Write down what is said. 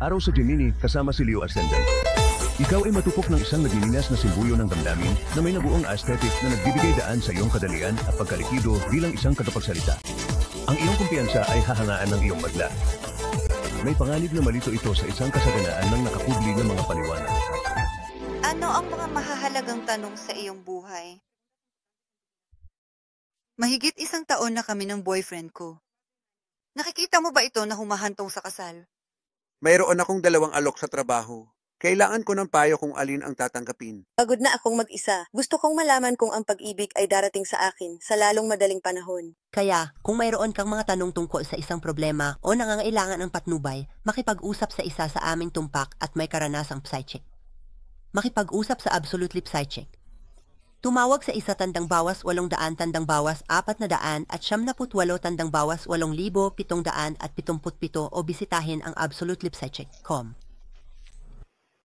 Araw sa Gemini, kasama si Leo Ascendant. Ikaw ay matupok ng isang naglilinas na simbolyo ng damdamin na may nabuong aesthetic na nagbibigay daan sa iyong kadalian at pagkalikido bilang isang kadapagsalita. Ang iyong kumpiyansa ay hahangaan ng iyong madla. May panganib na malito ito sa isang kasaganaan ng nakakubli ng mga paliwanag. Ano ang mga mahahalagang tanong sa iyong buhay? Mahigit 1 taon na kami ng boyfriend ko. Nakikita mo ba ito na humahantong sa kasal? Mayroon akong 2 alok sa trabaho. Kailangan ko ng payo kung alin ang tatanggapin. Pagod na akong mag-isa. Gusto kong malaman kung ang pag-ibig ay darating sa akin sa lalong madaling panahon. Kaya, kung mayroon kang mga tanong tungkol sa isang problema o nangangailangan ng patnubay, makipag-usap sa isa sa aming tumpak at may karanasang psychic. Makipag-usap sa Absolutely Psychic. Tumawag sa 1-800-400 at 78-800-8,777 o bisitahin ang absolutelypsychic.com.